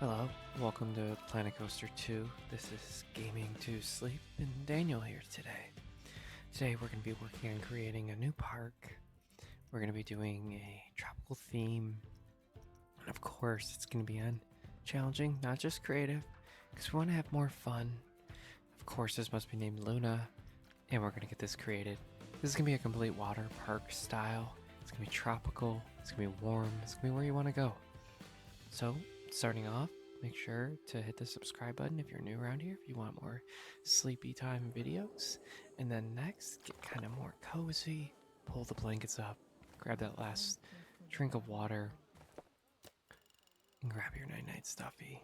Hello, welcome to Planet Coaster 2. This is Gaming to Sleep, and Daniel here today. Today we're going to be working on creating a new park. We're going to be doing a tropical theme. And of course, it's going to be challenging, not just creative, because we want to have more fun. Of course, this must be named Luna, and we're going to get this created. This is going to be a complete water park style. It's going to be tropical, it's going to be warm, it's going to be where you want to go. So, starting off, make sure to hit the subscribe button if you're new around here, if you want more sleepy time videos. And then next, get kind of more cozy, pull the blankets up, grab that last drink of water, and grab your night-night stuffy.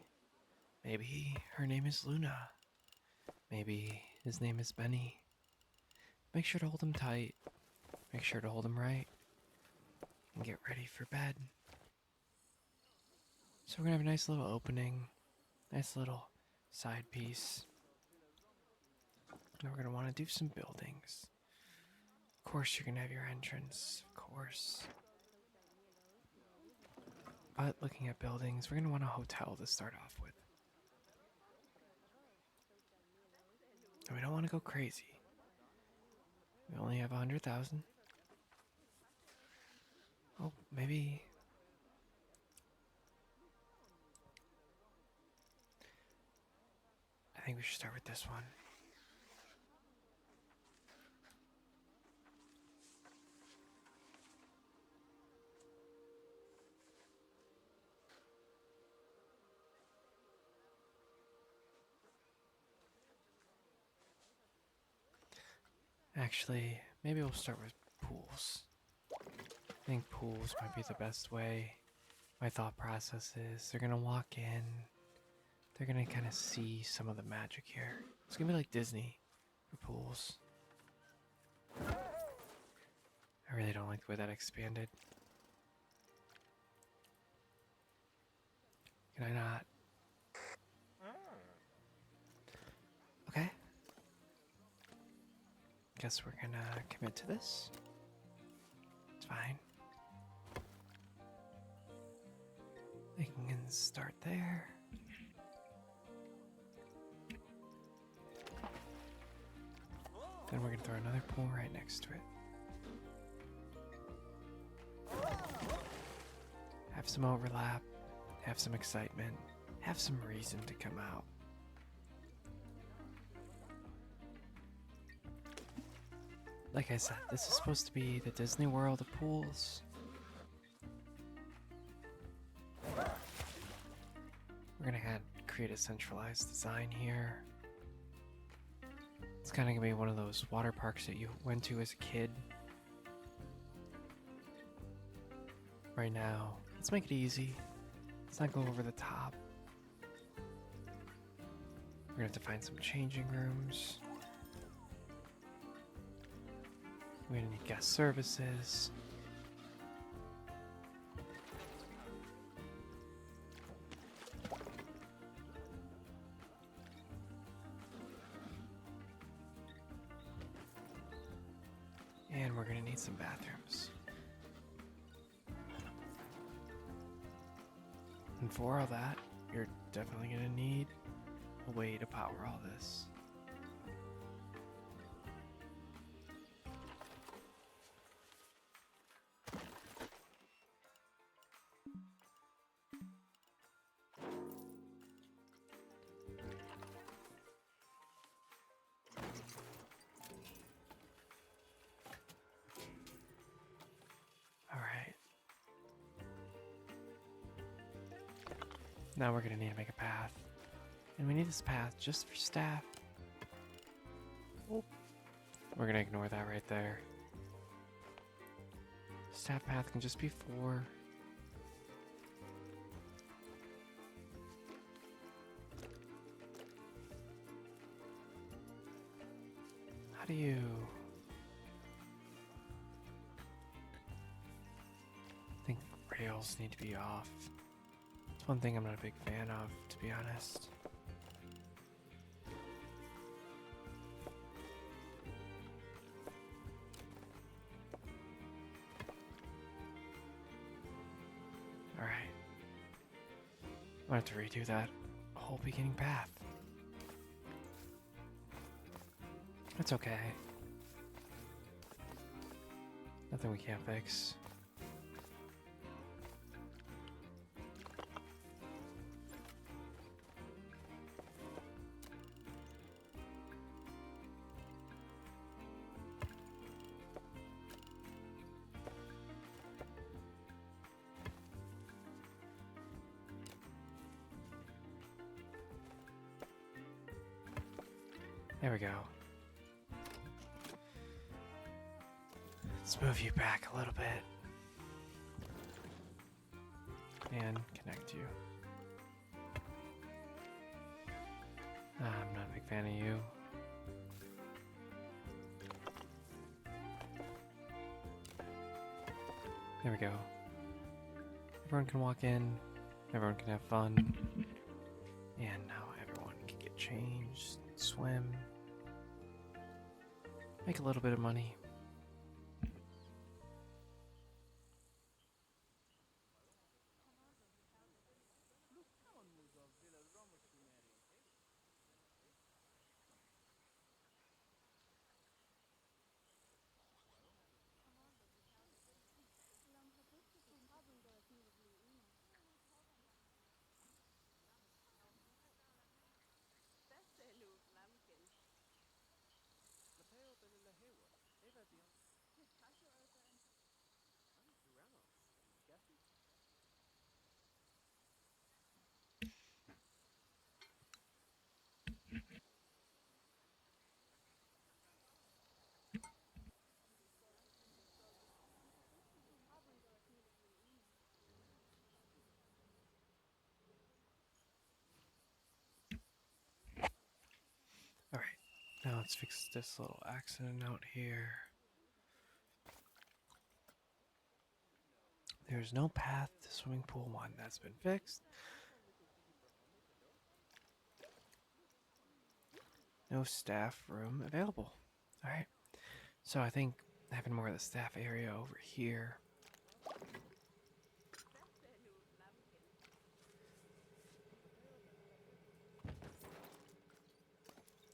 Maybe her name is Luna. Maybe his name is Benny. Make sure to hold him tight. Make sure to hold him right. And get ready for bed. So we're going to have a nice little opening. Nice little side piece. And we're going to want to do some buildings. Of course, you're going to have your entrance. Of course. But looking at buildings, we're going to want a hotel to start off with. And we don't want to go crazy. We only have 100,000. Oh, maybe... I think we should start with this one. Actually, maybe we'll start with pools. I think pools might be the best way. My thought process is they're gonna walk in, they're gonna kind of see some of the magic here. It's gonna be like Disney for pools. I really don't like the way that expanded. Can I not? Okay. Guess we're gonna commit to this. It's fine. We can start there. Then we're gonna throw another pool right next to it. Have some overlap, have some excitement, have some reason to come out. Like I said, this is supposed to be the Disney World of pools. We're gonna create a centralized design here. It's kind of gonna be one of those water parks that you went to as a kid. Right now, let's make it easy. Let's not go over the top. We're gonna have to find some changing rooms. We're gonna need guest services. And we're gonna need some bathrooms. And for all that, you're definitely gonna need a way to power all this. Alright. Now we're gonna need to make a path. And we need this path just for staff. Oh. We're gonna ignore that right there. Staff path can just be 4. How do you... I think rails need to be off. It's one thing I'm not a big fan of, to be honest. Alright. I have to redo that whole beginning path. It's okay. Nothing we can't fix. There we go. Let's move you back a little bit. And connect you. I'm not a big fan of you. There we go. Everyone can walk in. Everyone can have fun. And now everyone can get changed, swim, make a little bit of money. Alright, now let's fix this little accident out here. There's no path to swimming pool 1. That's been fixed. No staff room available. Alright, so I think having more of the staff area over here.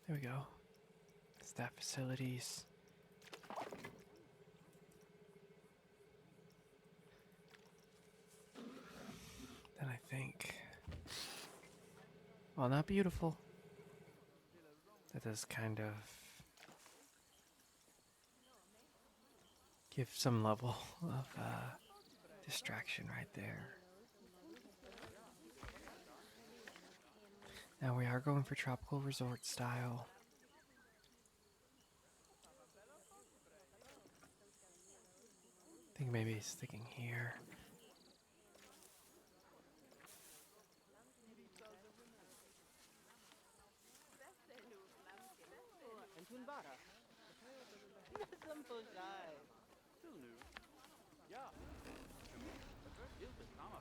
There we go. Staff facilities. Then I think, well, not beautiful. That does kind of give some level of distraction right there. Now we are going for tropical resort style. I think maybe sticking here.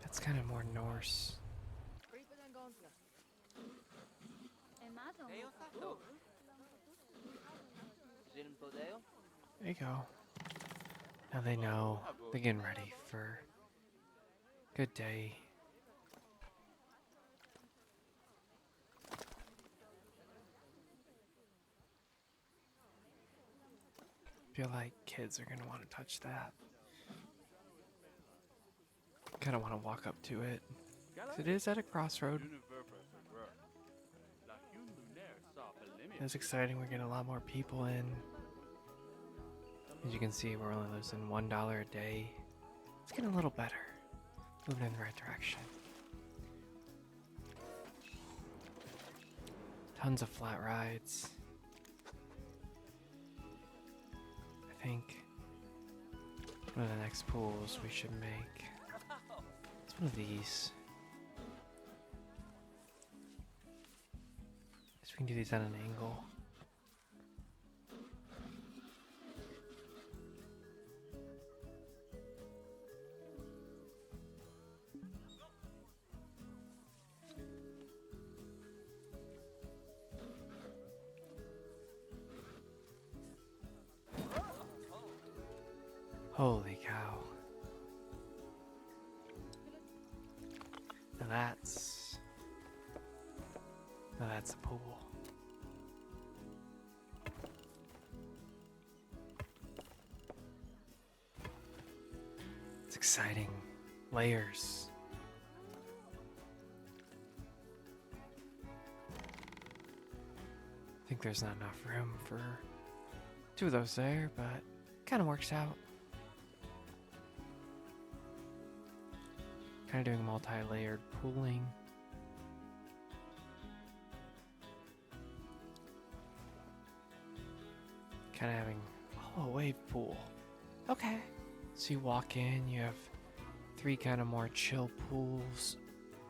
That's kind of more Norse. There you go. Now they know they're getting ready for a good day. Feel like kids are gonna want to touch that. Kind of want to walk up to it. 'Cause it is at a crossroad. It's exciting. We're getting a lot more people in. As you can see, we're only losing $1 a day. It's getting a little better. Moving in the right direction. Tons of flat rides. I think one of the next pools we should make. It's one of these. So we can do these at an angle. Holy cow. Now that's Now that's a pool. It's exciting. Layers. I think there's not enough room for 2 of those there, but kind of works out. Kind of doing multi-layered pooling. Kind of having a wave pool. Okay. So you walk in, you have 3 kind of more chill pools,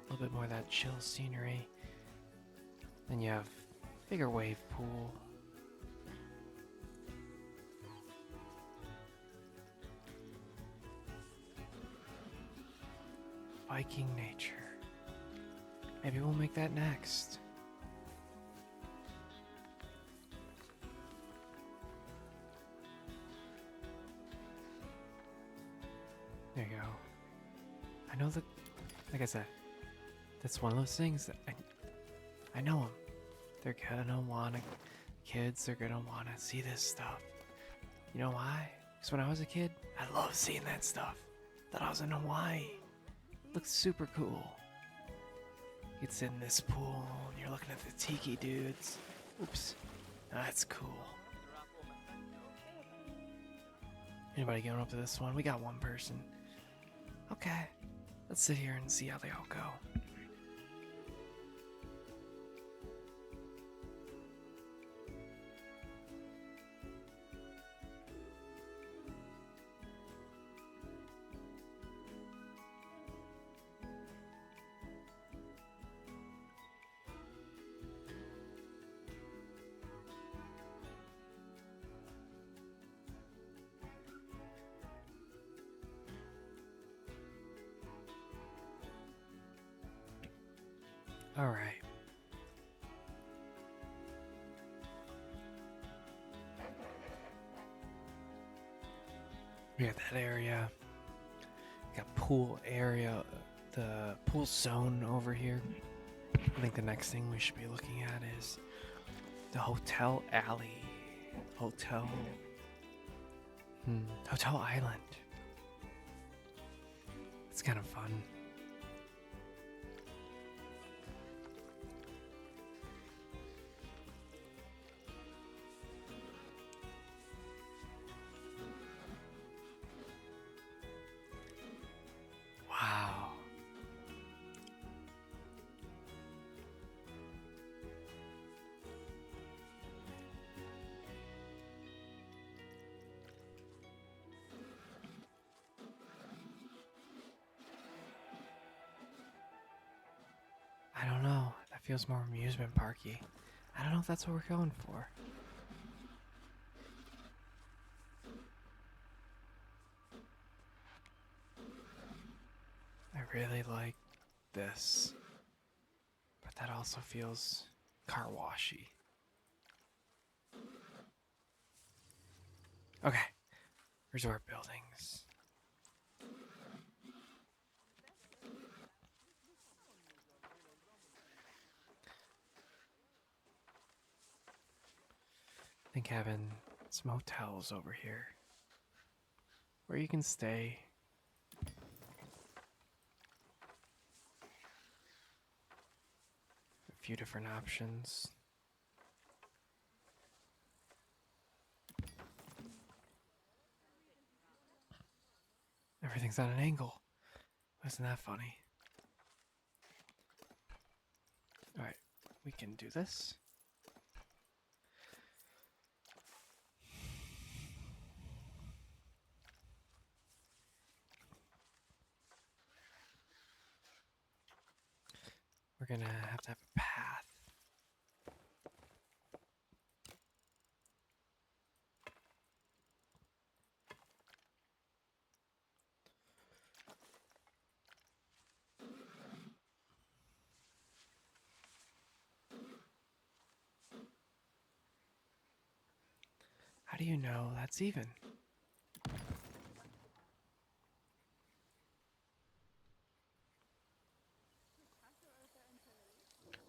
a little bit more of that chill scenery. Then you have bigger wave pool. Viking nature. Maybe we'll make that next. There you go. I know that, like I said, that's one of those things that I know them. They're gonna wanna, kids are gonna wanna see this stuff. You know why? Because when I was a kid, I loved seeing that stuff. Thought I was in Hawaii. Looks super cool. You could sit in this pool and you're looking at the tiki dudes. Oops. That's cool. Anybody going up to this one? We got one person. Okay. Let's sit here and see how they all go. All right. We got that area. We got pool area, the pool zone over here. I think the next thing we should be looking at is the hotel alley. Hotel Island. It's kind of fun. Wow. I don't know. That feels more amusement parky. I don't know if that's what we're going for. I really like this, but that also feels car washy. Okay, resort buildings. I think having some hotels over here where you can stay. A few different options. Everything's at an angle. Isn't that funny? Alright, we can do this. We're gonna have to have a path. How do you know that's even?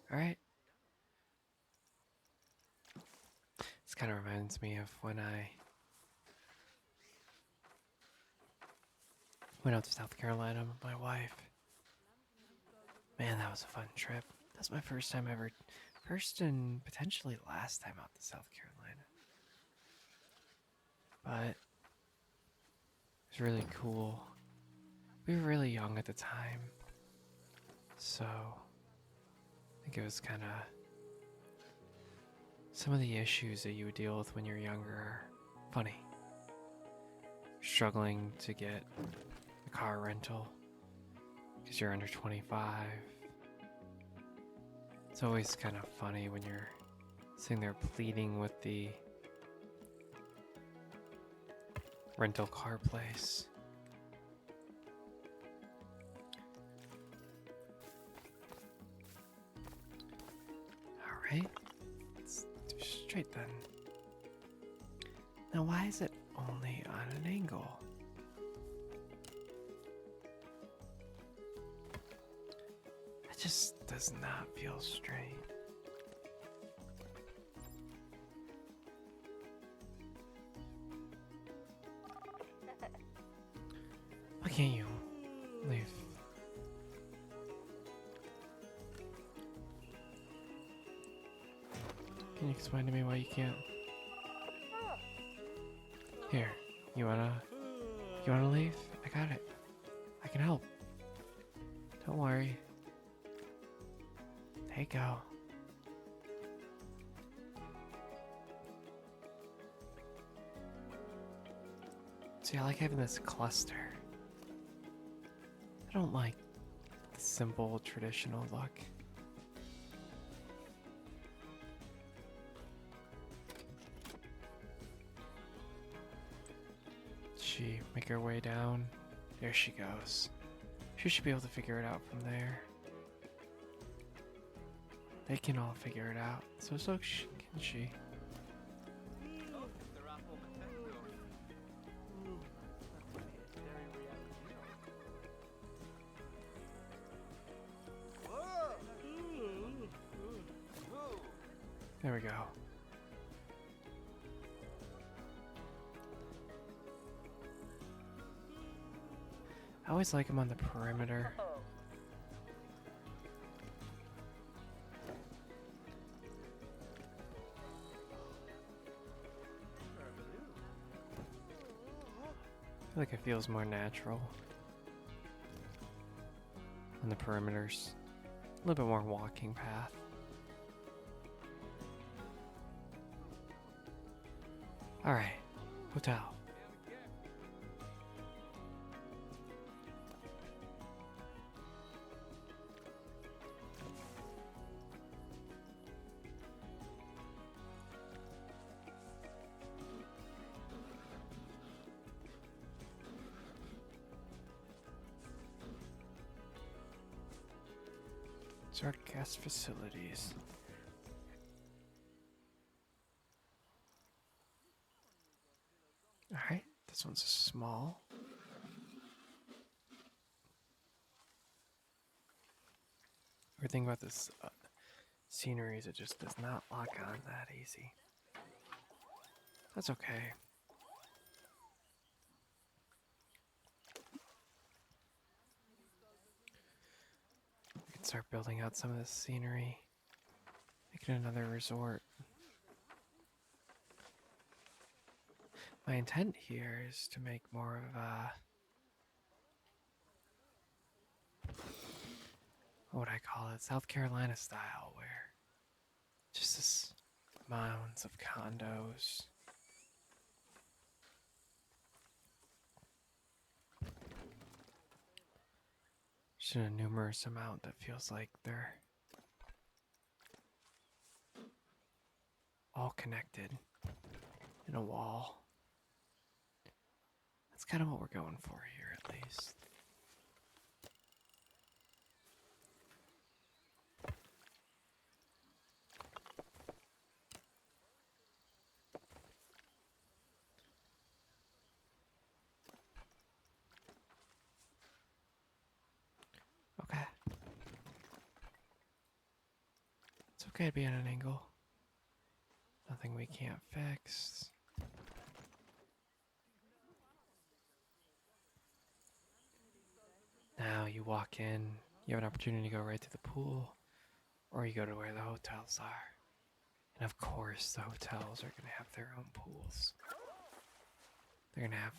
Alright. kind of reminds me of when I went out to South Carolina with my wife. Man, that was a fun trip. That's my first time ever. First and potentially last time out to South Carolina. But it was really cool. We were really young at the time. So I think it was kind of some of the issues that you would deal with when you're younger are funny. Struggling to get a car rental because you're under 25. It's always kind of funny when you're sitting there pleading with the rental car place. Alright, let's do straight then. Now why is it only on an angle? It just does not feel straight. Why can't you leave? Can you explain to me why you can't? Here, you wanna leave? I got it. I can help. Don't worry. There you go. See, I like having this cluster. I don't like the simple, traditional look. She make her way down. There she goes. She should be able to figure it out from there. They can all figure it out. So can she. There we go. I always like them on the perimeter. I feel like it feels more natural on the perimeters. A little bit more walking path. Alright, hotel. It's our guest facilities. Alright, this one's small. Everything about this scenery is it just does not lock on that easy. That's okay. We can start building out some of this scenery. Make it another resort. My intent here is to make more of a... what would I call it? South Carolina style, where just this mounds of condos. Just a numerous amount that feels like they're all connected in a wall. That's kind of what we're going for here, at least. Okay. It's okay to be at an angle. Nothing we can't fix. Now you walk in, you have an opportunity to go right to the pool, or you go to where the hotels are. And of course, the hotels are going to have their own pools. They're going to have...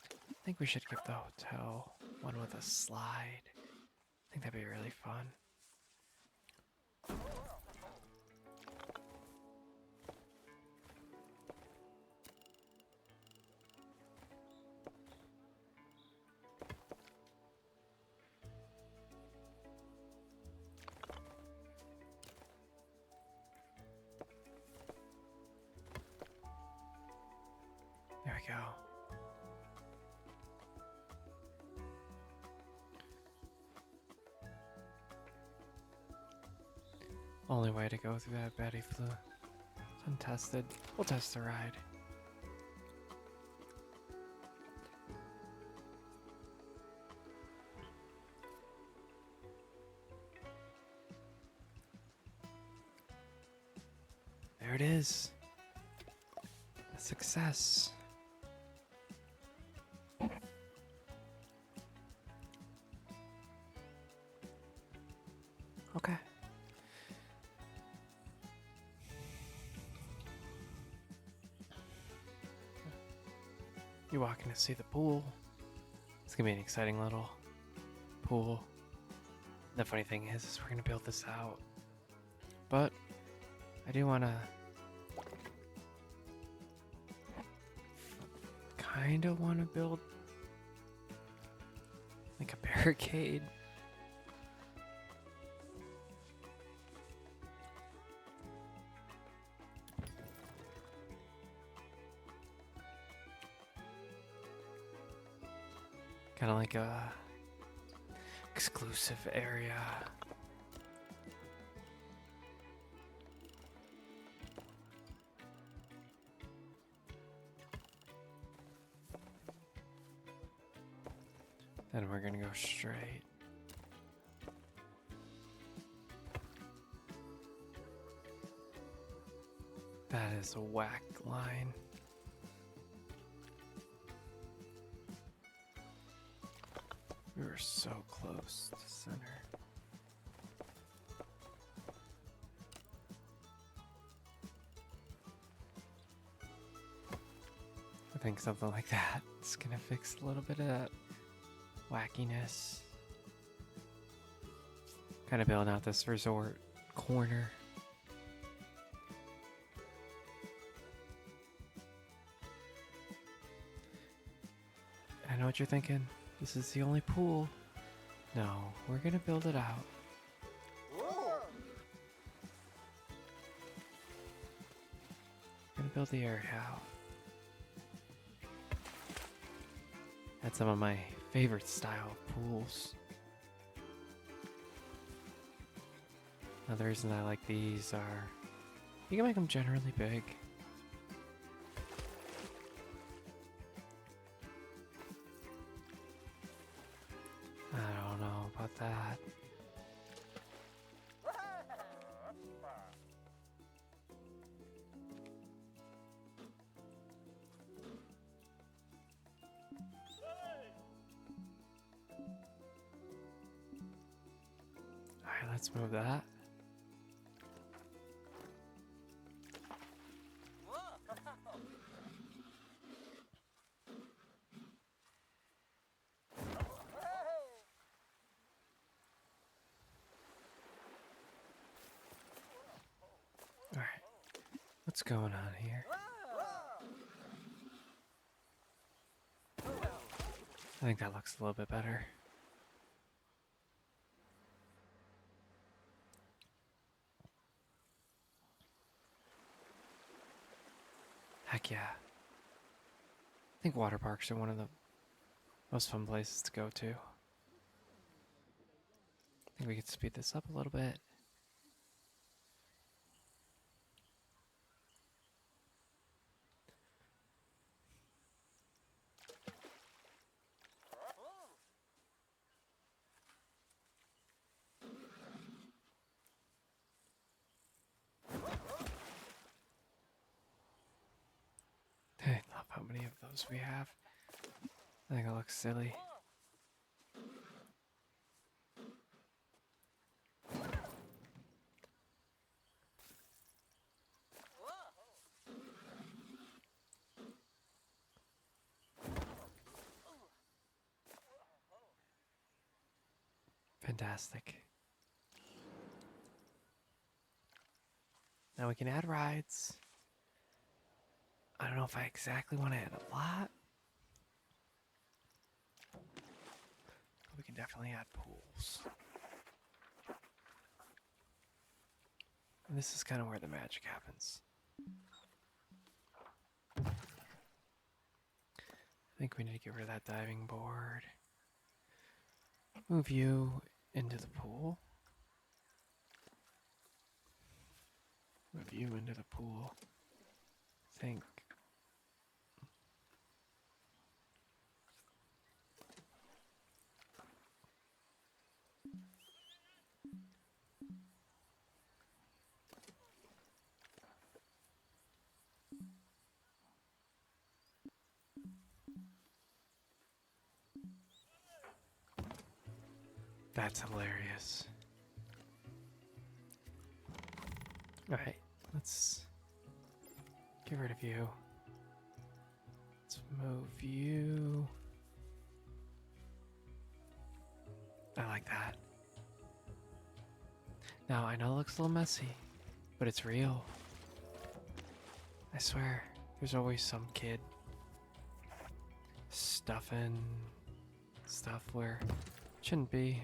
I think we should give the hotel one with a slide. I think that'd be really fun. There we go. Only way to go through that Betty flu. It's untested. We'll test the ride. There it is. A success. Okay. You're walking to see the pool. It's gonna be an exciting little pool. The funny thing is we're gonna build this out. But I do wanna kinda wanna build like a barricade. Kinda like a exclusive area. Then we're gonna go straight. That is a whack line. We were so close to center. I think something like that is gonna fix a little bit of that wackiness. Kind of building out this resort corner. I know what you're thinking. This is the only pool. No, we're gonna build it out. We're gonna build the area out. That's some of my favorite style of pools. Now the reason I like these are, you can make them generally big. I don't know about that. Alright, let's move that. Alright, what's going on here? I think that looks a little bit better. Heck yeah. I think water parks are one of the most fun places to go to. I think we could speed this up a little bit. how many of those we have. I think it looks silly. Fantastic. Now we can add rides. I don't know if I exactly want to add a lot. But we can definitely add pools. And this is kind of where the magic happens. I think we need to get rid of that diving board. Move you into the pool. Move you into the pool. Think. That's hilarious. Alright, let's get rid of you. Let's move you. I like that. Now, I know it looks a little messy, but it's real. I swear, there's always some kid stuffing stuff where it shouldn't be.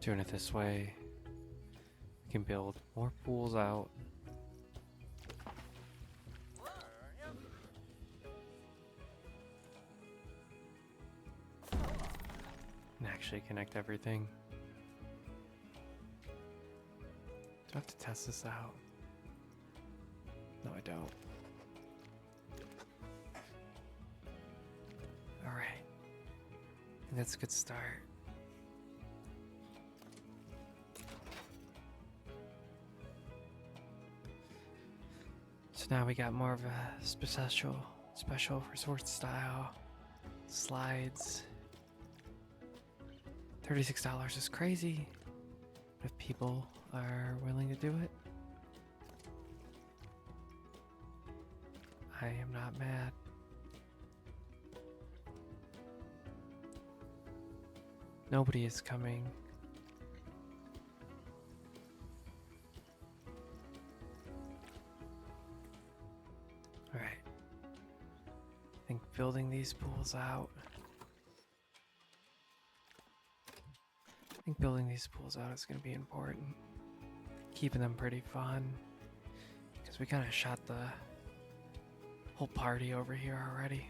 Doing it this way, we can build more pools out. And actually connect everything. Do I have to test this out? No, I don't. Alright. I think that's a good start. So now we got more of a special resort style slides. $36 is crazy, but if people are willing to do it, I am not mad. Nobody is coming. Alright. I think building these pools out. Building these pools out is going to be important. Keeping them pretty fun. Because we kind of shot the whole party over here already.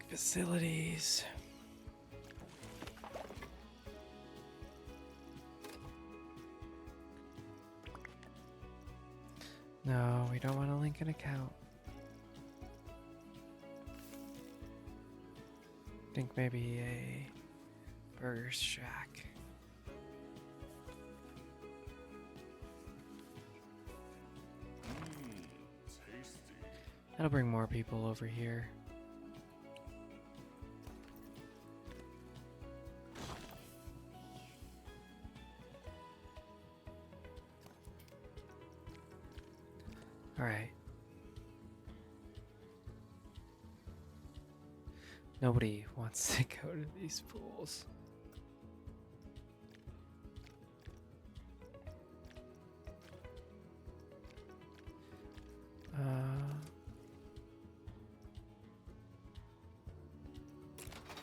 Facilities. No, we don't want to link an account. Think maybe a Burger Shack. Tasty. That'll bring more people over here. Alright. Nobody wants to go to these pools.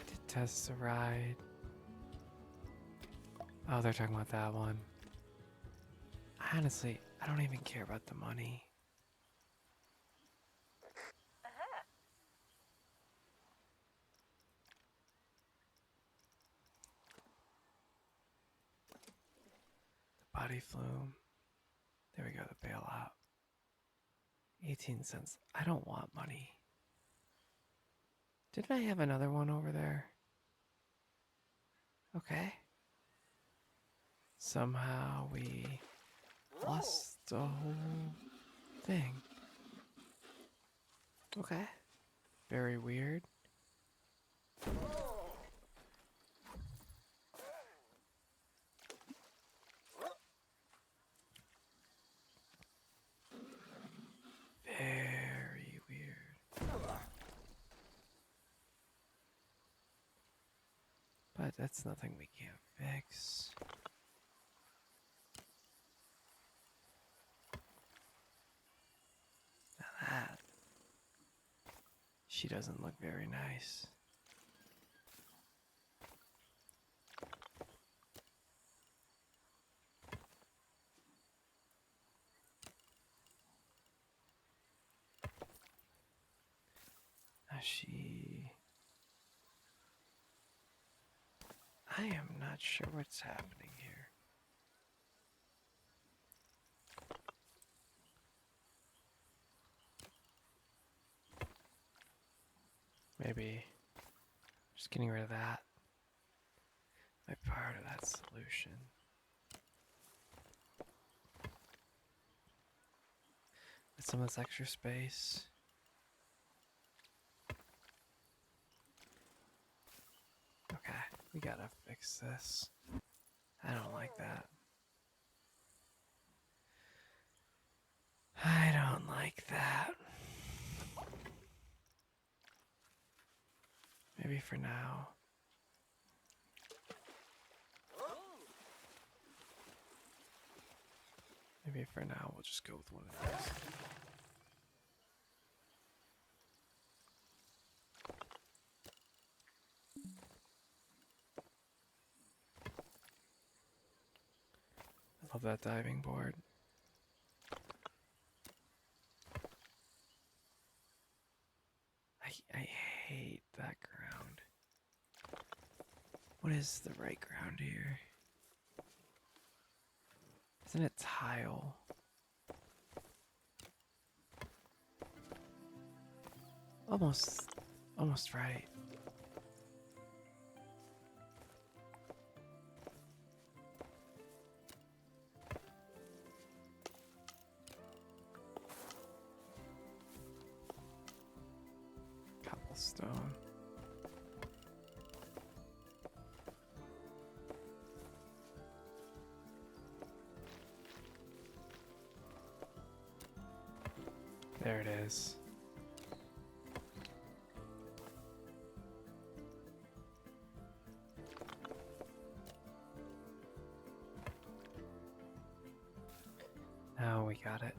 To test the ride. Oh, they're talking about that one. Honestly, I don't even care about the money. The body flume. There we go, the bailout. 18 cents. I don't want money. Didn't I have another one over there? Okay. Somehow we lost the whole thing. Okay. Very weird. Very weird. But that's nothing we can't fix. Now that. She doesn't look very nice. I am not sure what's happening here. Maybe just getting rid of that might be part of that solution. With some of this extra space. Okay, we gotta fix this. I don't like that. I don't like that. Maybe for now. Maybe for now we'll just go with one of these. I love that diving board. I hate that ground. What is the right ground here? Isn't it tile? Almost right. Cobblestone. There it is. Now we got it.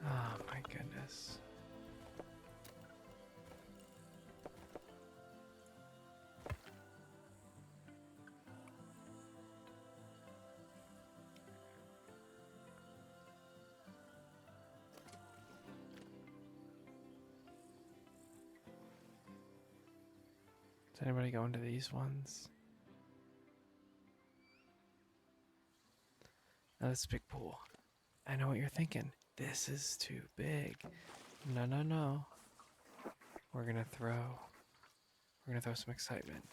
Oh my goodness. Does anybody go into these ones? Now this big pool. I know what you're thinking. This is too big. No, no, no. We're gonna throw some excitement.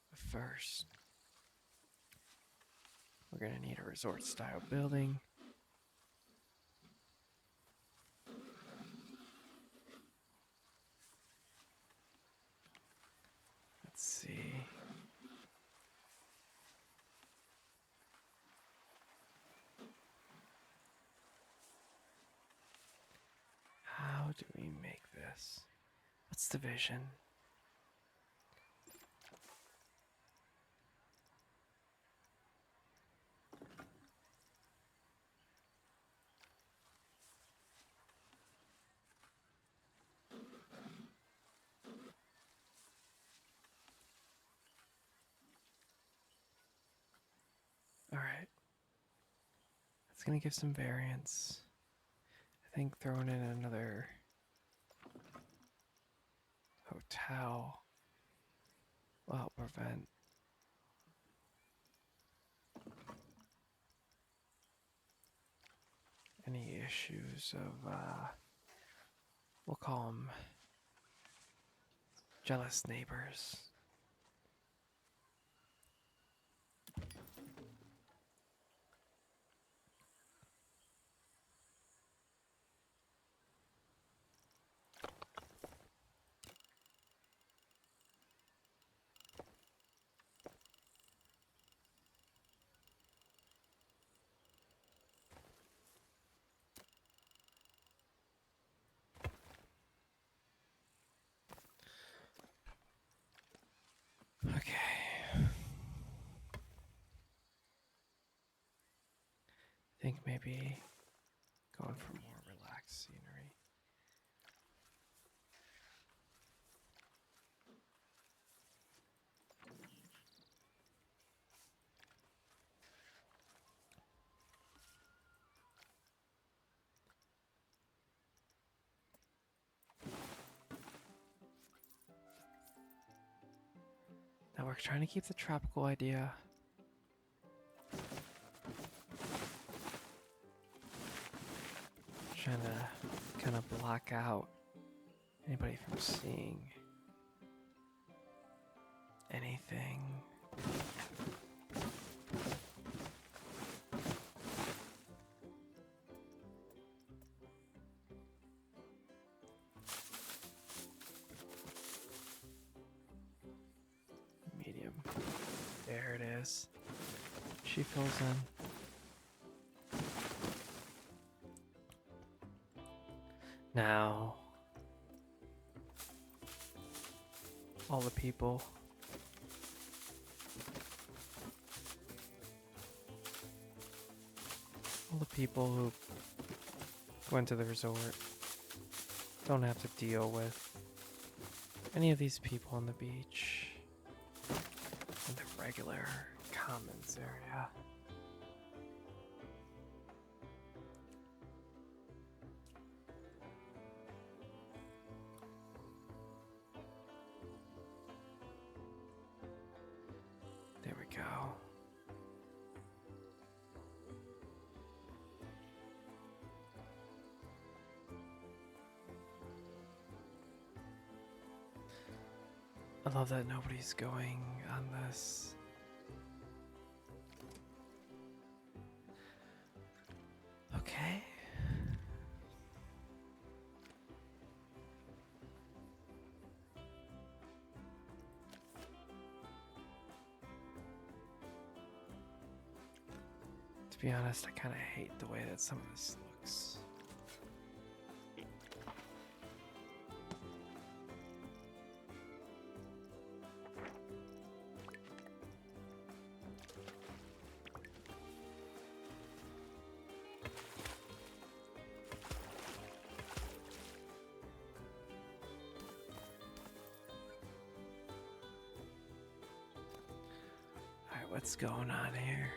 But first, we're gonna need a resort style building. Let's see. How do we make this? What's the vision? It's gonna give some variance. I think throwing in another hotel will help prevent any issues of, we'll call them jealous neighbors. Okay. I think maybe going for more relaxed scenery. Now we're trying to keep the tropical idea. Trying to kind of block out anybody from seeing anything. Medium. There it is. She fills in. Now, all the people who went to the resort don't have to deal with any of these people on the beach in the regular commons area. There we go. I love that nobody's going on this. Okay. To be honest, I kind of hate the way that some of this looks. Alright, what's going on here?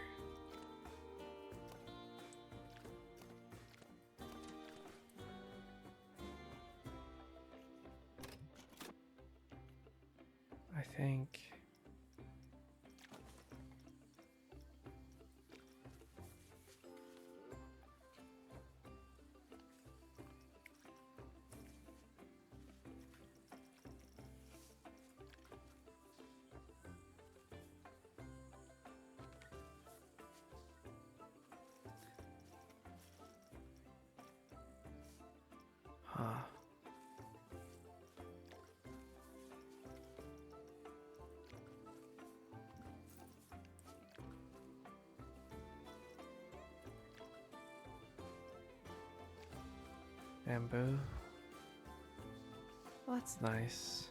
I think bamboo. Well, that's nice.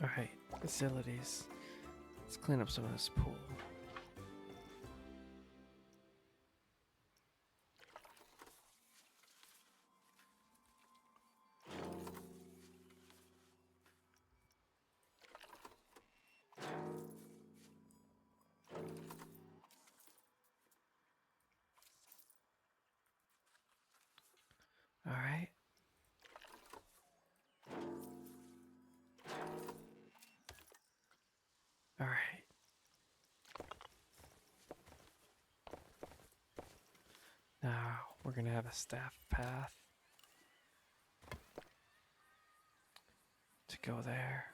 Alright, facilities. Let's clean up some of this pool. gonna have a staff path to go there.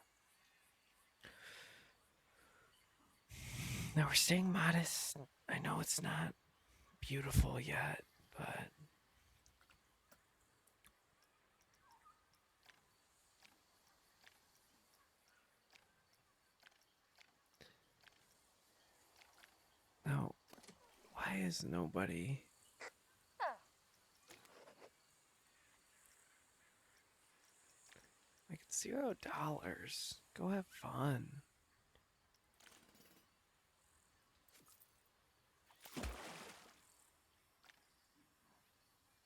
Now we're staying modest. I know it's not beautiful yet, but no, why is nobody? Like, it's $0. Go have fun.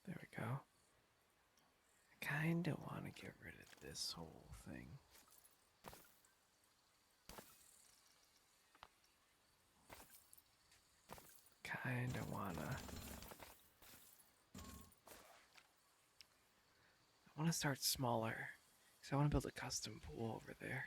There we go. I kinda want to get rid of this whole thing. Kinda wanna. I wanna start smaller. Because I wanna build a custom pool over there.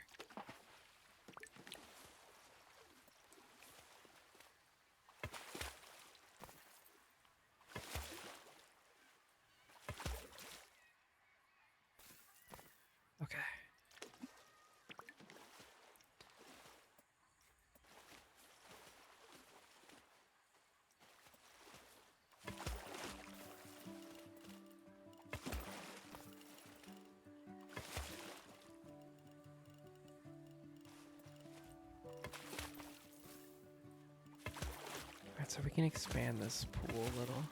Okay. Alright, so we can expand this pool a little.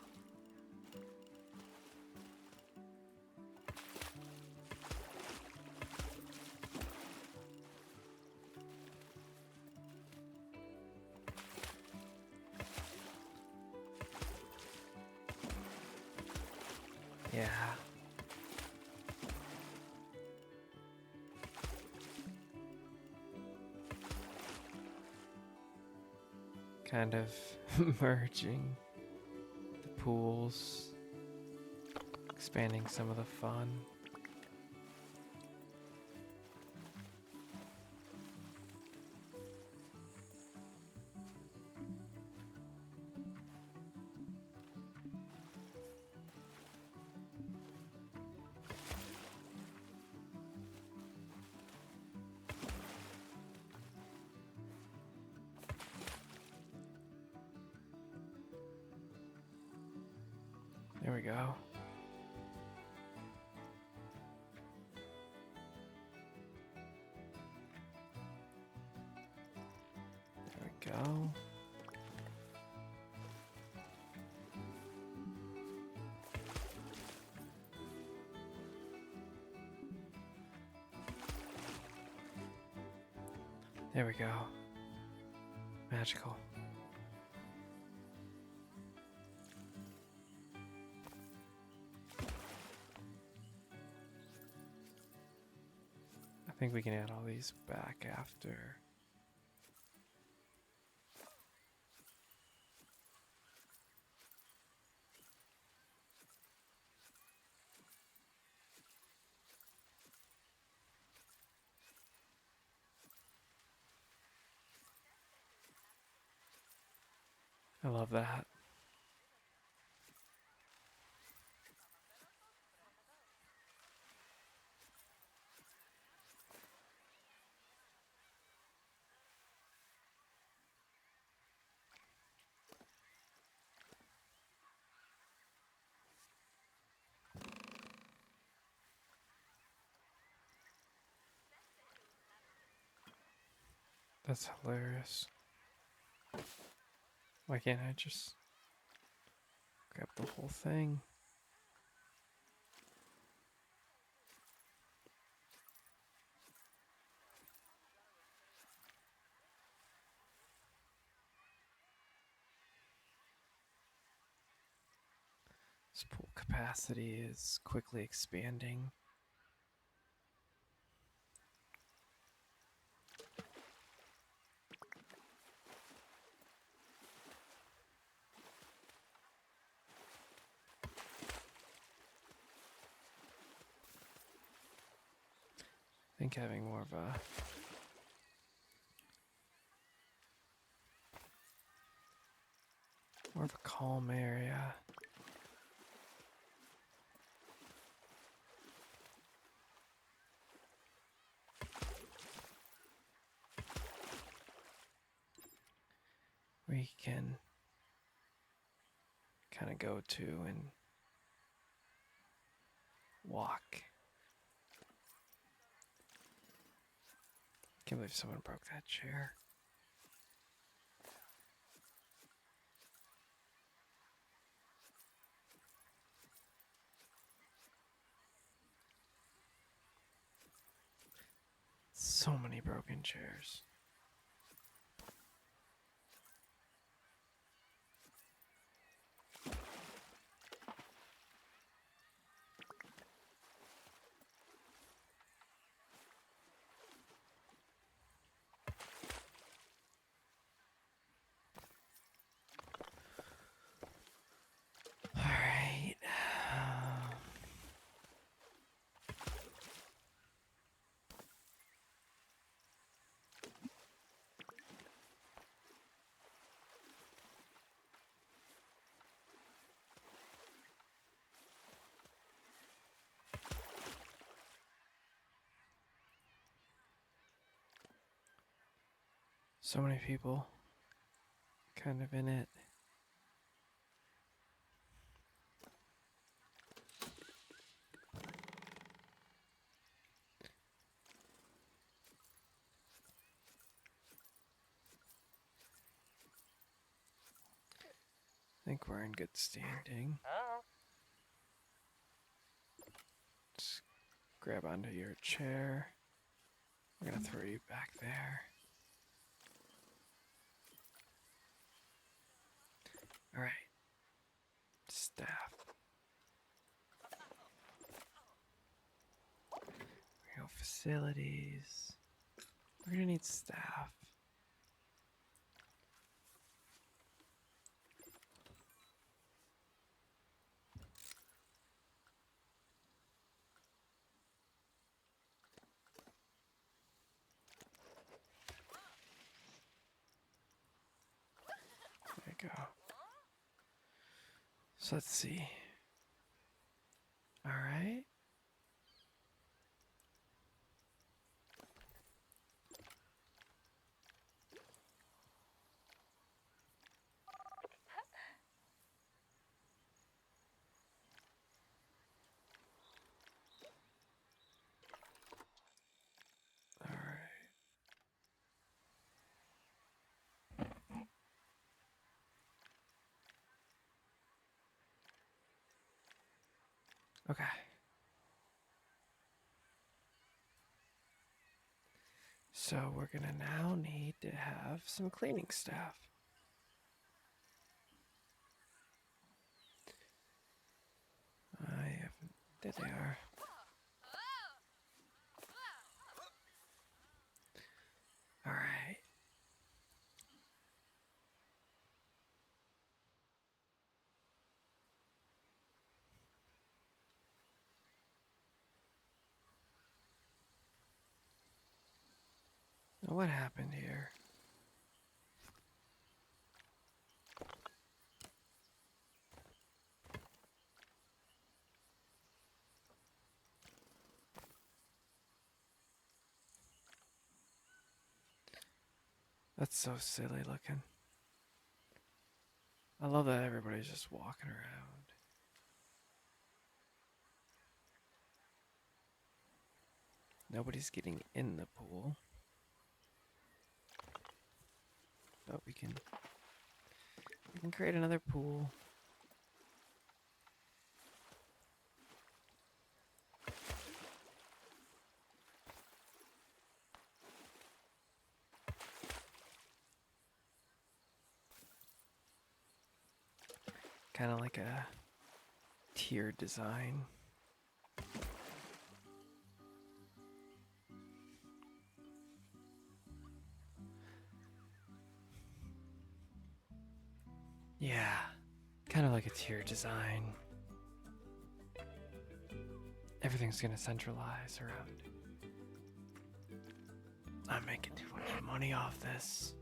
Yeah. Kind of merging the pools, expanding some of the fun. There we go. There we go. There we go. Magical. I think we can add all these back after. I love that. That's hilarious. Why can't I just grab the whole thing? This pool capacity is quickly expanding. I think having more of a calm area we can kind of go to and walk. Can't believe someone broke that chair. So many broken chairs. All right. So many people kind of in it. I think we're in good standing. Just grab onto your chair. We're gonna throw you back there. All right. Staff. We go facilities. We're gonna need staff. There you go. So let's see. All right. All right. Okay. So we're gonna now need to have some cleaning staff. There they are. All right. Now what happened here? That's so silly looking. I love that everybody's just walking around. Nobody's getting in the pool. But we can create another pool. Kind of like a tiered design. Yeah, kind of like a tier design. Everything's gonna centralize around. I'm making too much money off this.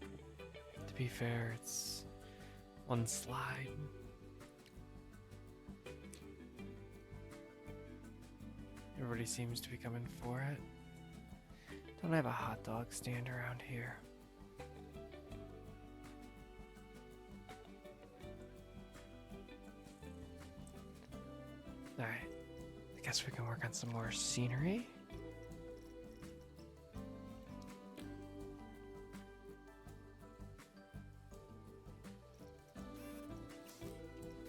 To be fair, it's one slide. Everybody seems to be coming for it. Don't have a hot dog stand around here. Alright. I guess we can work on some more scenery.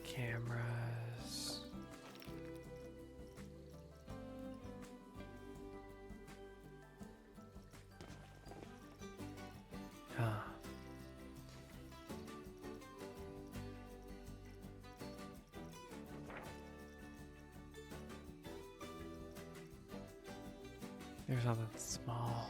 Cameras. Huh. There's something small.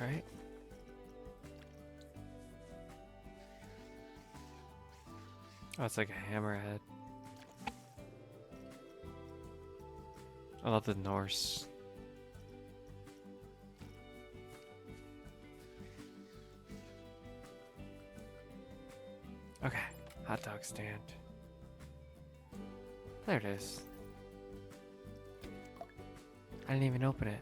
All right. Oh, it's like a hammerhead. I love the Norse. Okay, hot dog stand. There it is. I didn't even open it.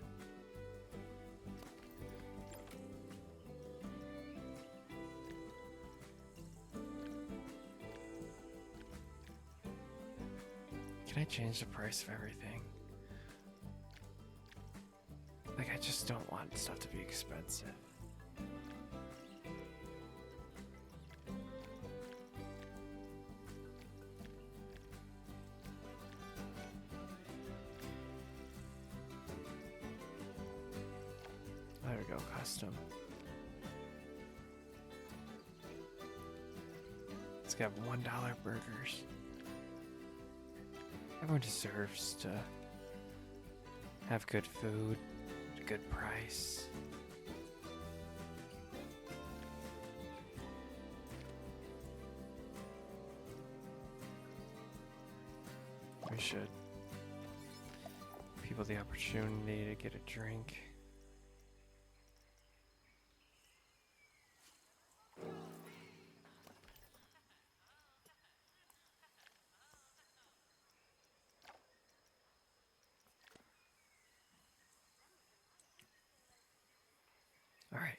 Can I change the price of everything? Like, I just don't want stuff to be expensive. There we go, custom. Let's get $1 burgers. Everyone deserves to have good food at a good price. We should give people the opportunity to get a drink. Alright.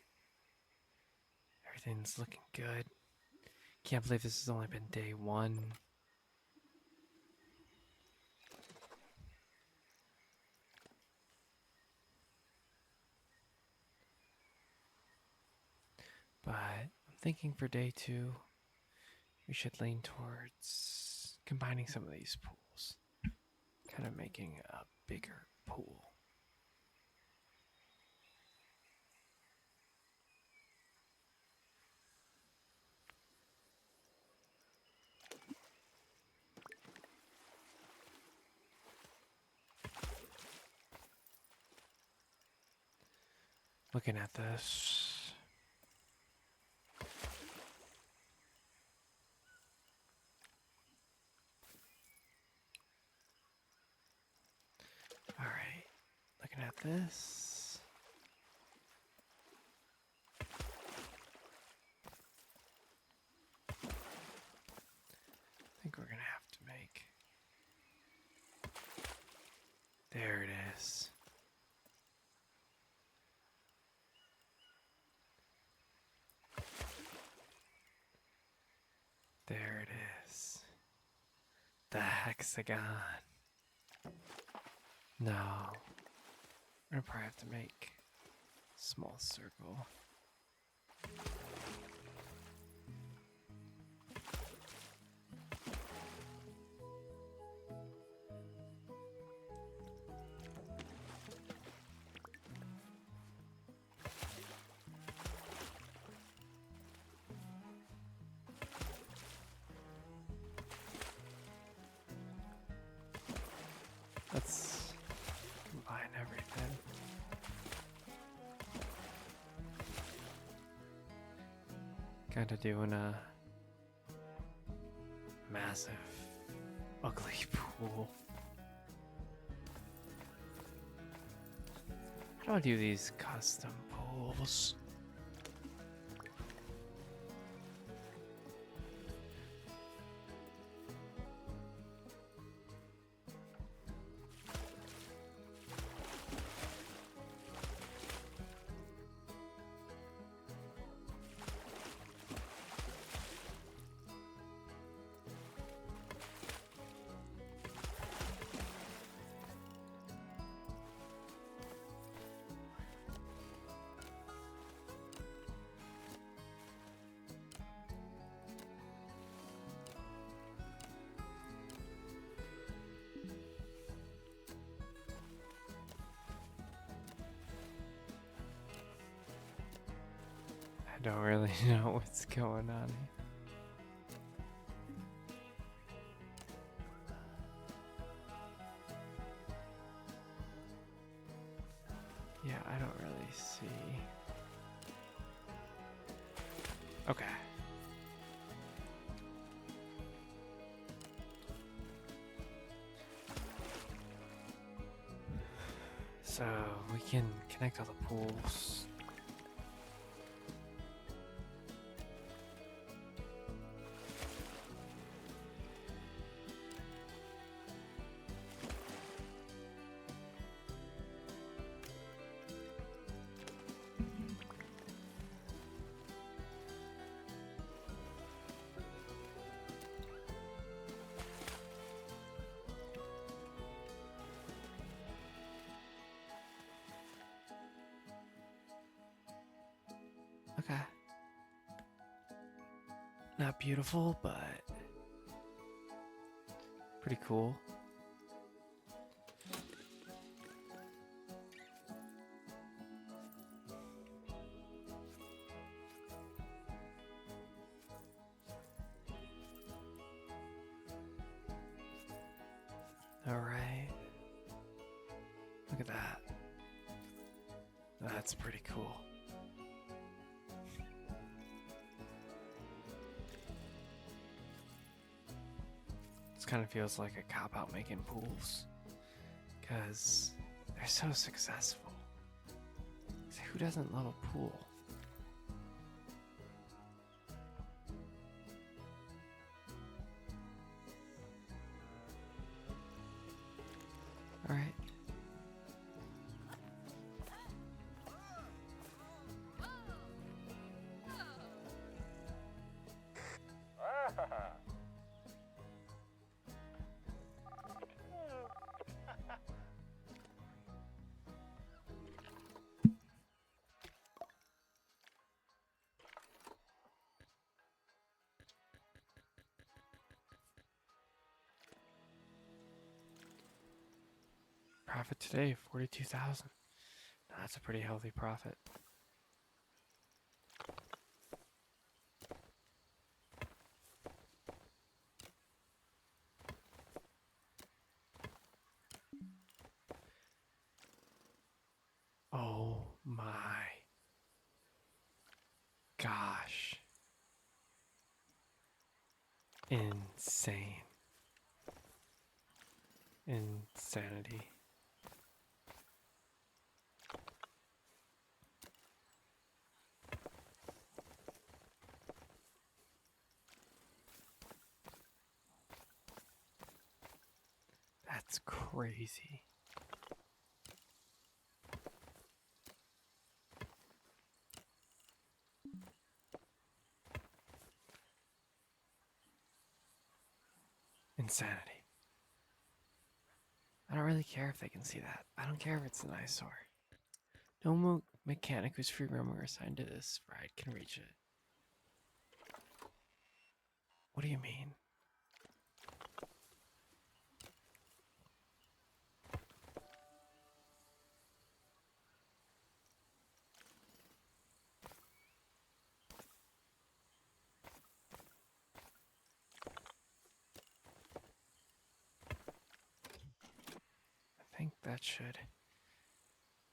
Everything's looking good. Can't believe this has only been day 1. But I'm thinking for day 2, we should lean towards combining some of these pools. Kind of making a bigger pool. Looking at this. Alright, looking at this. I think we're gonna have to make. There it is. There it is. The hexagon. No. We're gonna probably have to make a small circle. Let's combine everything. Kinda doing a massive, ugly pool. How do I do these custom pools? I don't really know what's going on here. Yeah, I don't really see. Okay. So we can connect all the pools. Okay. Not beautiful, but pretty cool. All right. Look at that. That's pretty cool. This kind of feels like a cop-out making pools, because they're so successful. Who doesn't love a pool? All right. Profit today, 42,000. That's a pretty healthy profit. Oh my gosh. Insane. Insanity. That's crazy. Insanity. I don't really care if they can see that. I don't care if it's an eyesore. No mechanic whose free roam are assigned to this ride can reach it. What do you mean? I think that should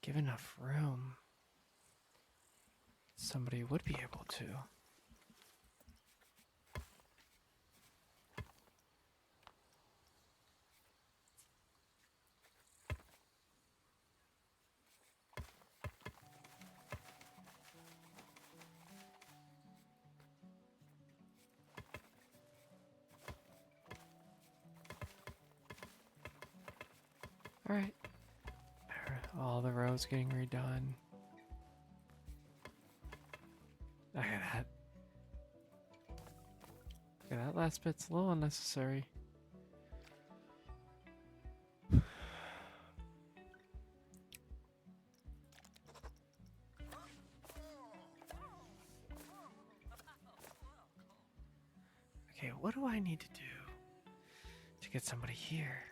give enough room. Somebody would be able to. Alright. All the roads getting redone. Look at that. Look at that last bit's a little unnecessary. Okay, what do I need to do to get somebody here?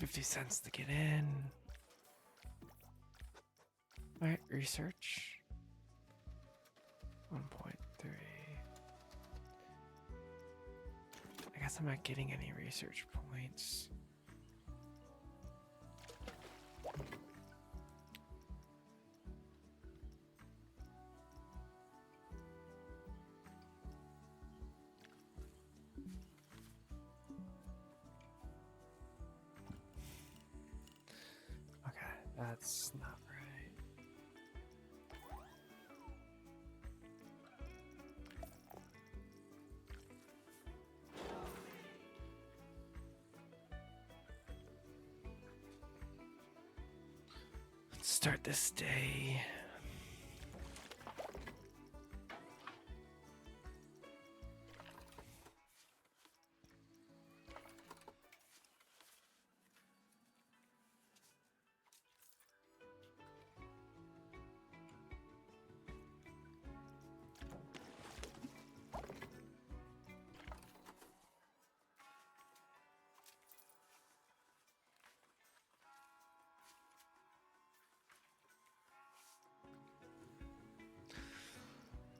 50 cents to get in. Alright, research. 1.3. I guess I'm not getting any research points. Okay, that's not right. Let's start this day.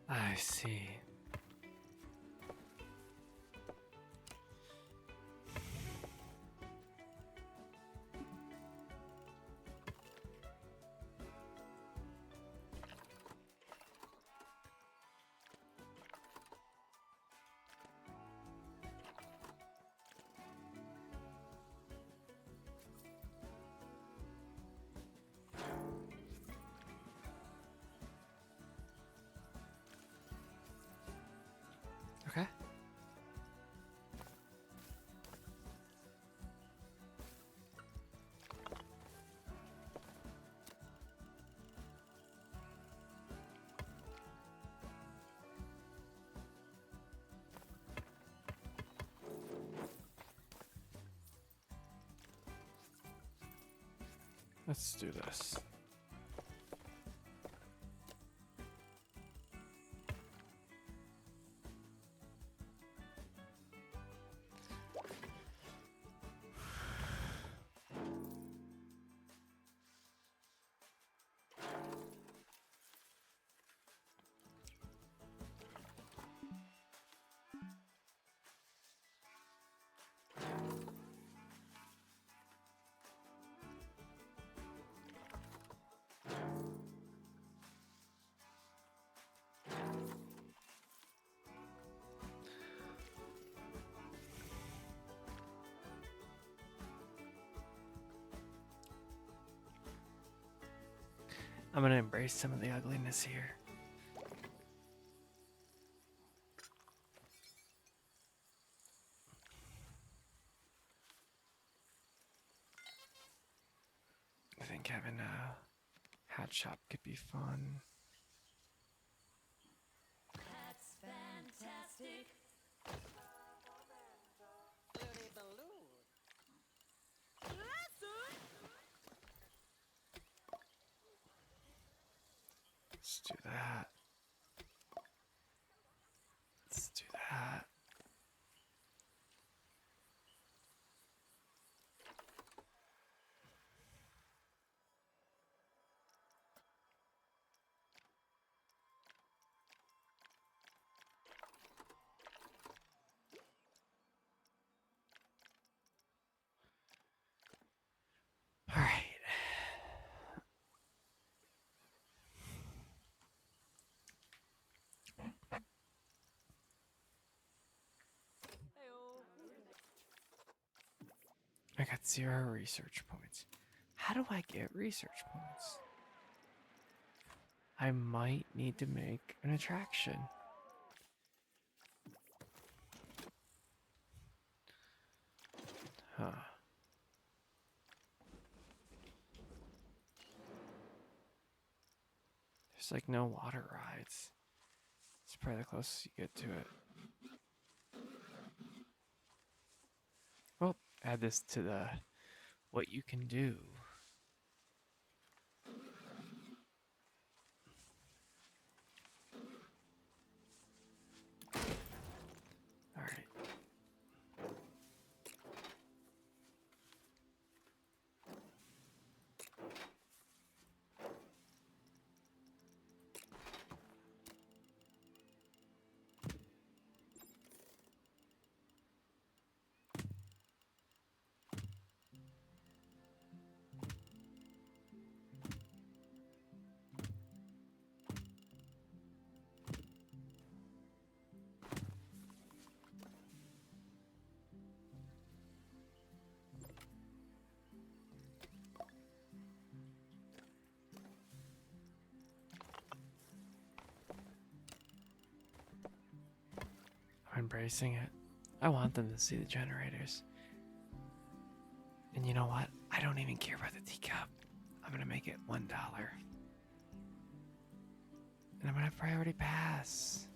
I see. Okay. Let's do this. I'm gonna embrace some of the ugliness here. I think having a hat shop could be fun. That's fantastic. Flirty balloon. Let's do that. Let's do that. All right. I got 0 research points. How do I get research points? I might need to make an attraction. Huh. There's like no water rides. It's probably the closest you get to it. Well, add this to the what you can do. All right. I'm embracing it. I want them to see the generators. And you know what? I don't even care about the teacup. I'm gonna make it $1. And I'm gonna have priority pass.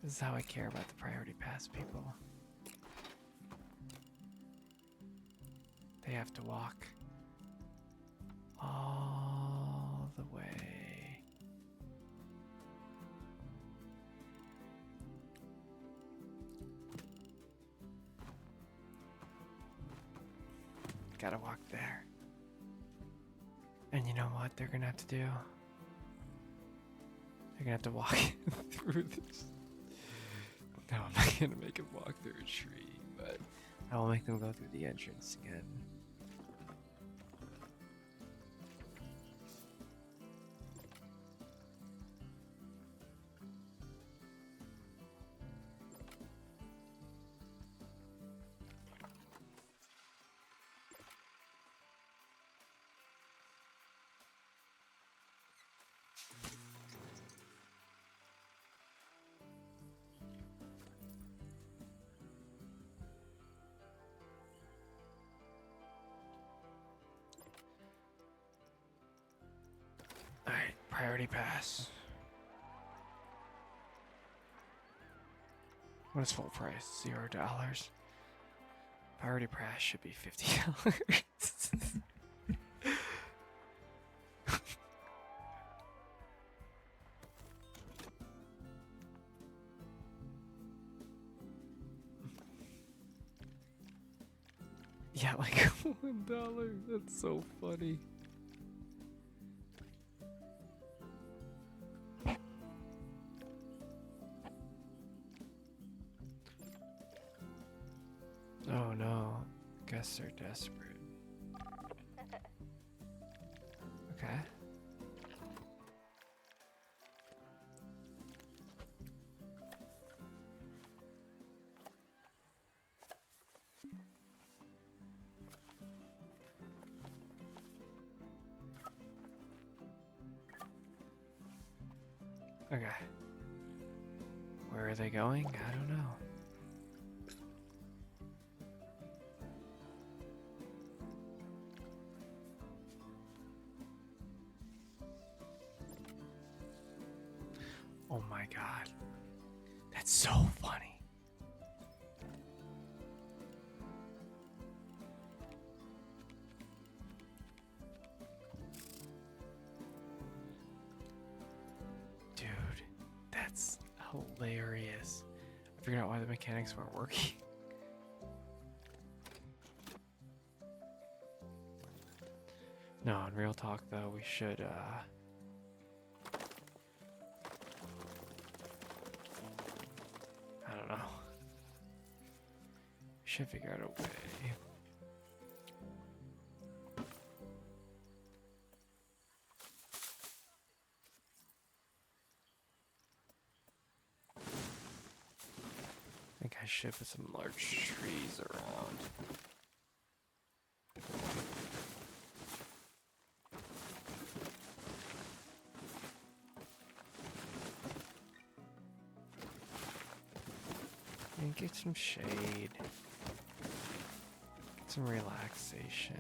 This is how I care about the priority pass people. They have to walk all the way. Gotta walk there. And you know what they're gonna have to do? They're gonna have to walk through this. No, I'm not gonna make them walk through a tree, but I will make them go through the entrance again. Alright, priority pass. What is full price? $0. Priority pass should be $50. Yeah, like $1. That's so funny. Oh no, guests are desperate. Okay. Okay. Where are they going? I don't know. Oh my god. That's so funny. Dude, that's hilarious. I figured out why the mechanics weren't working. No, in real talk though, we should I don't know. We should figure out a way. I think I should put some large trees around. And get some shade. Get some relaxation.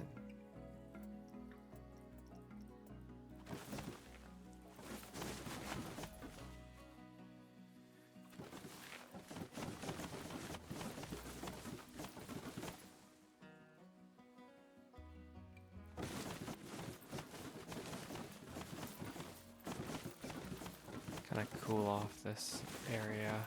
Kind of cool off this area.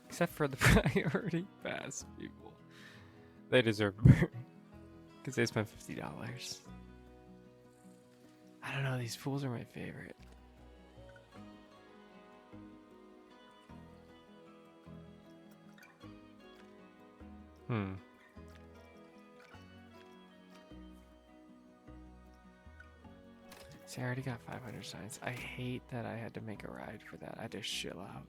Except for the priority pass people. They deserve burn. Because they spent $50. I don't know, these fools are my favorite. See, I already got 500 signs. I hate that I had to make a ride for that. I had to chill out.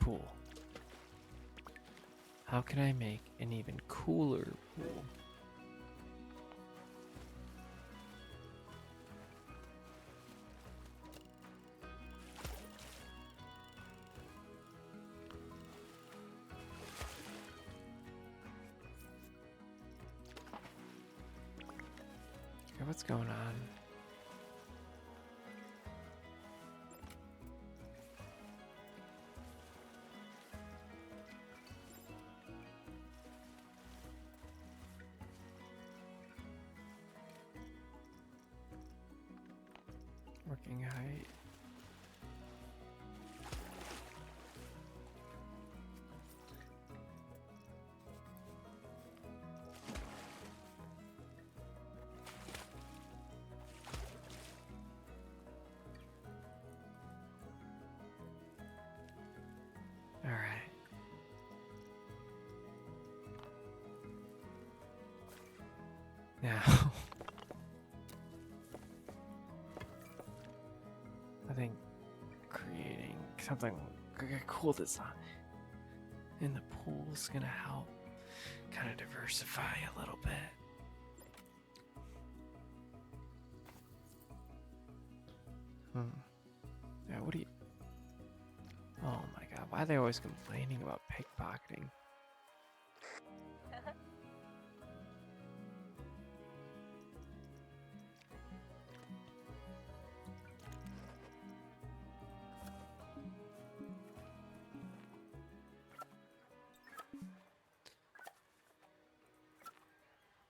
pool. How can I make an even cooler pool? Okay, what's going on? Working height. All right. Now, I think creating something like a cool design in the pool is gonna help kind of diversify a little bit. Yeah, what do you... Oh my god, why are they always complaining about pickpocketing?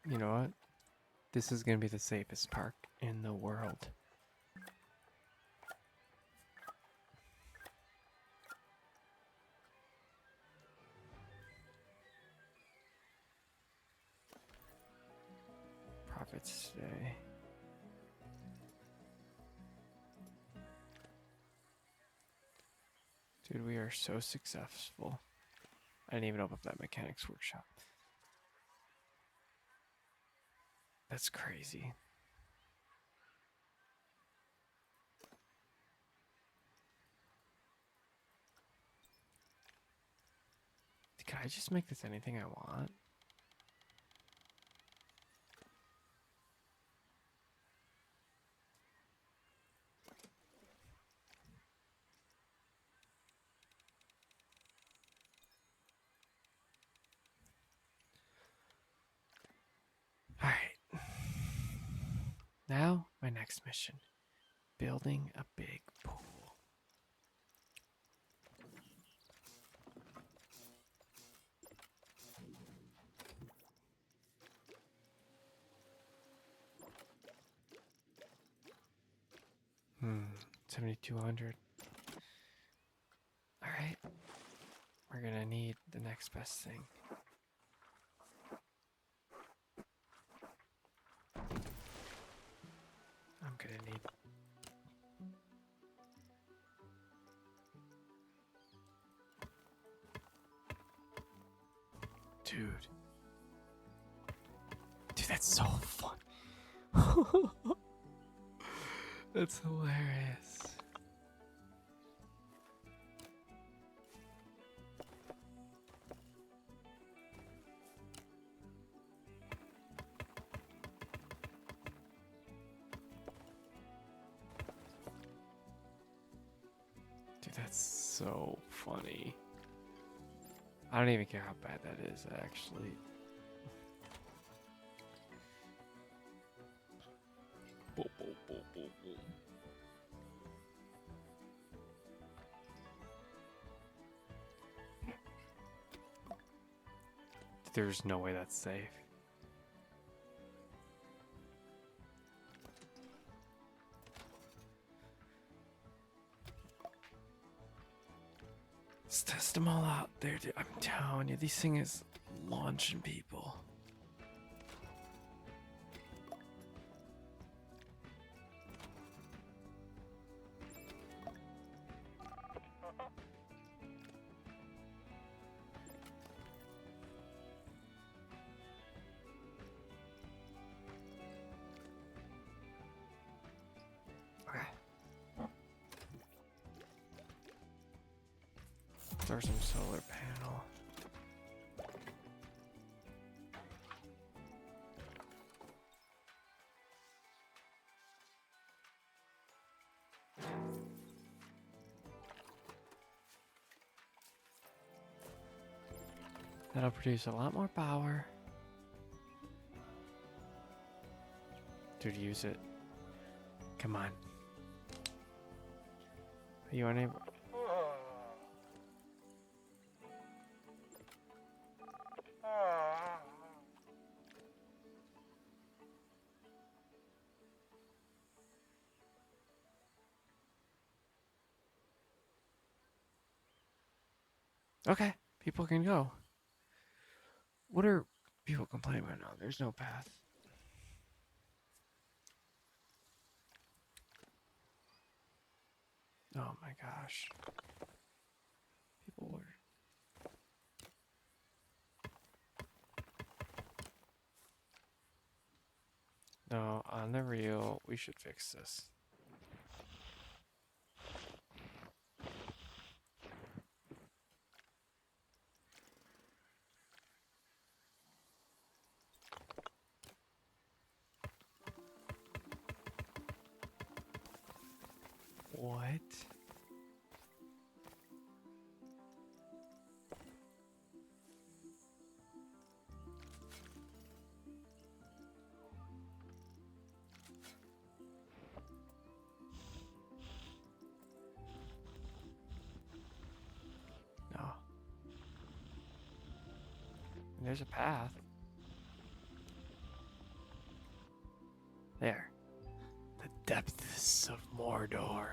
You know what? This is gonna be the safest park in the world. Profits today. Dude, we are so successful. I didn't even open up that mechanics workshop. That's crazy. Can I just make this anything I want? Alright. Now, my next mission. Building a big pool. Hmm, 7,200. Alright. We're gonna need the next best thing. I'm gonna need... Dude. Dude, that's so fun. That's hilarious. Dude, that's so funny. I don't even care how bad that is, actually. Boom, boom, boom, boom, boom. There's no way that's safe. Let's test them all out there, dude. I'm telling you, this thing is launching people. or some solar panel. That'll produce a lot more power. Dude, use it. Come on. Are you unable? Okay, people can go. What are people complaining about now? There's no path. Oh my gosh. People were. No, on the real, we should fix this. What? No. There's a path. There. The depths of Mordor.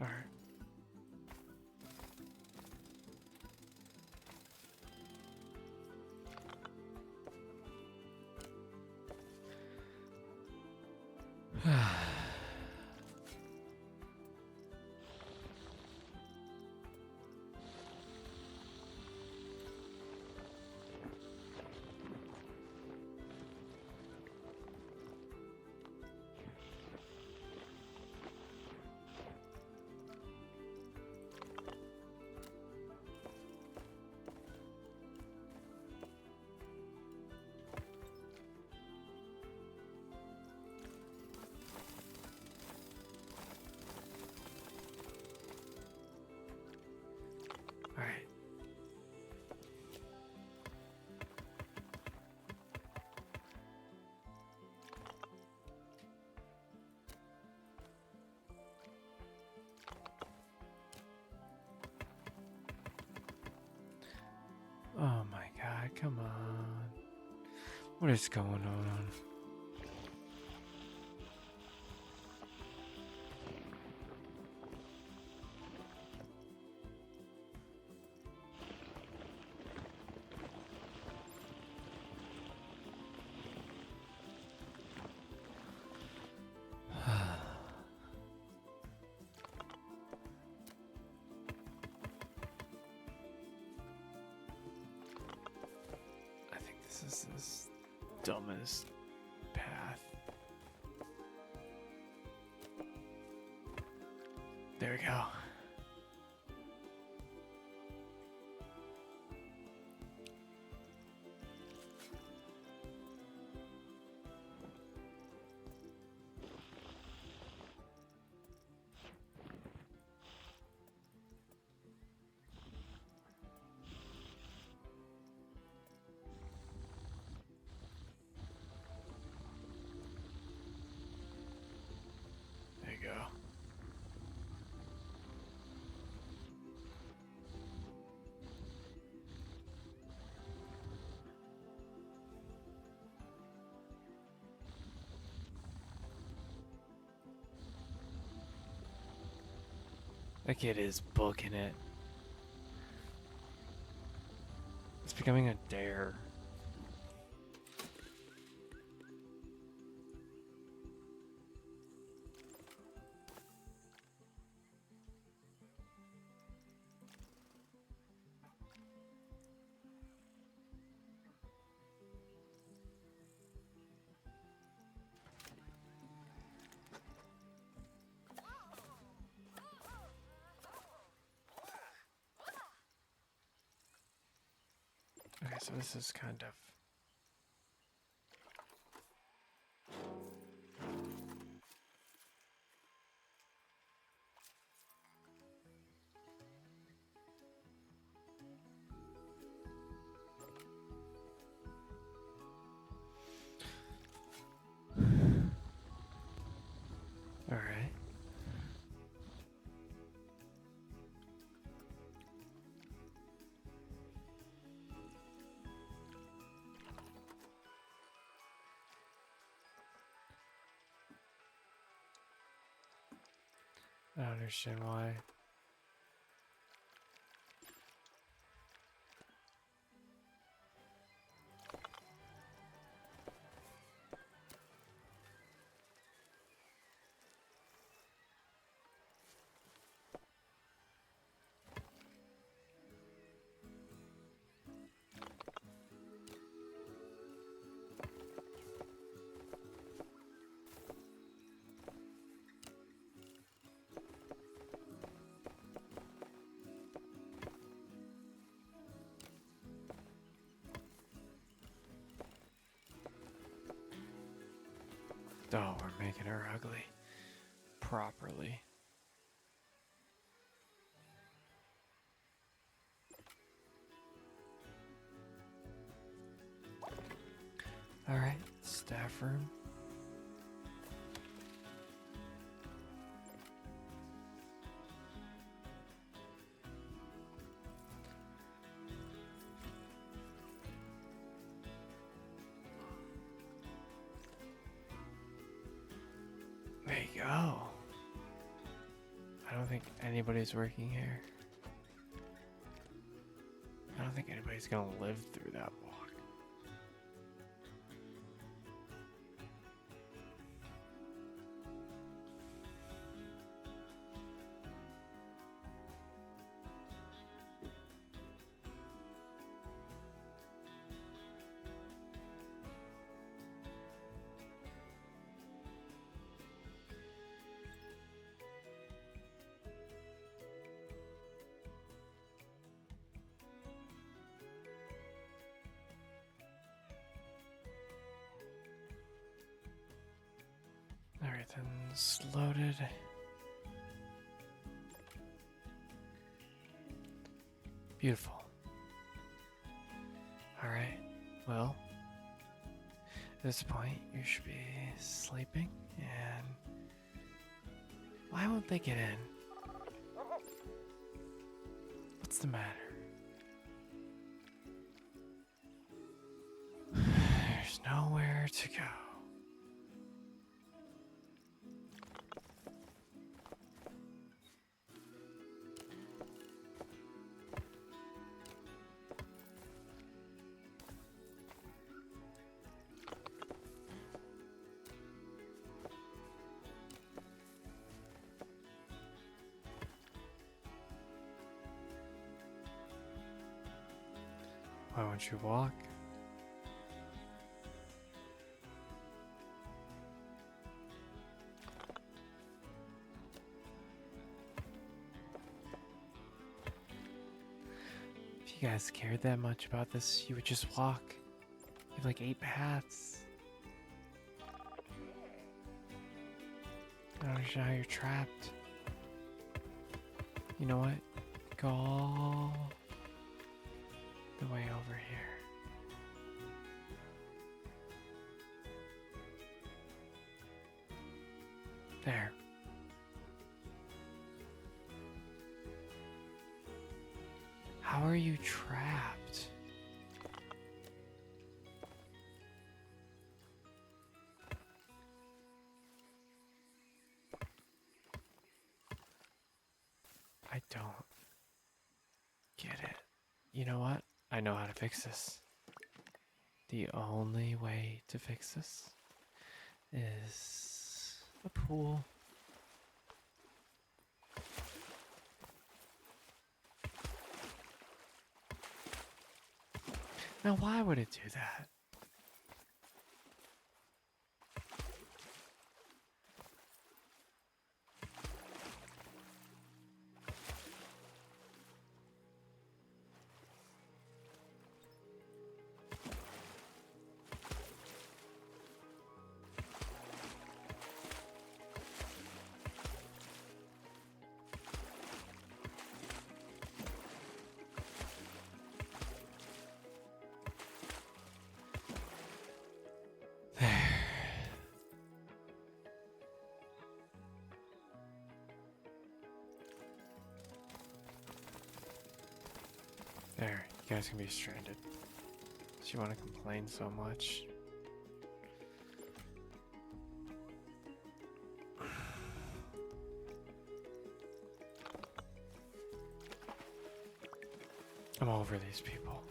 Alright. Alright. Oh my god, come on. What is going on? I think this is the dumbest path. There we go. There you go. That kid is booking it. It's becoming a dare. Okay, so this is kind of... Alright. I don't understand why. Oh, we're making her ugly. Properly. Alright, staff room. There you go. I don't think anybody's working here. I don't think anybody's gonna live through that walk. Everything's loaded. Beautiful. Alright, well, at this point, you should be sleeping, and why won't they get in? What's the matter? There's nowhere to go. Why won't you walk? If you guys cared that much about this, you would just walk. You have like 8 paths. I don't understand how you're trapped. You know what? Go all the way over here. There. How are you trapped? I don't get it. You know what? I know how to fix this. The only way to fix this is a pool. Now, why would it do that? There. There, you guys can be stranded. Do you want to complain so much? I'm over these people.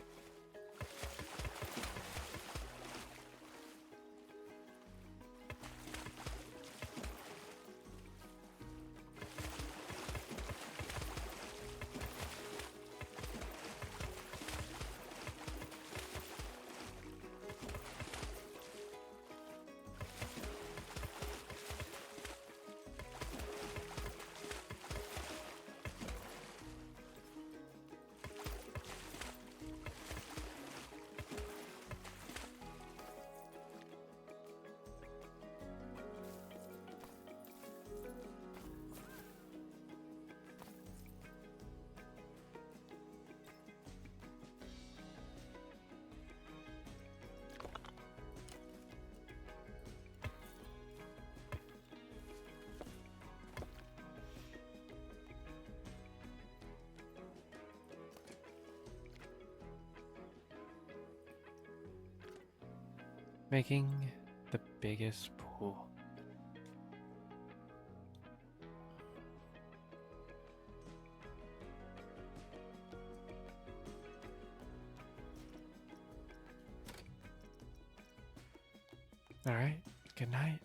Making the biggest pool. All right, good night.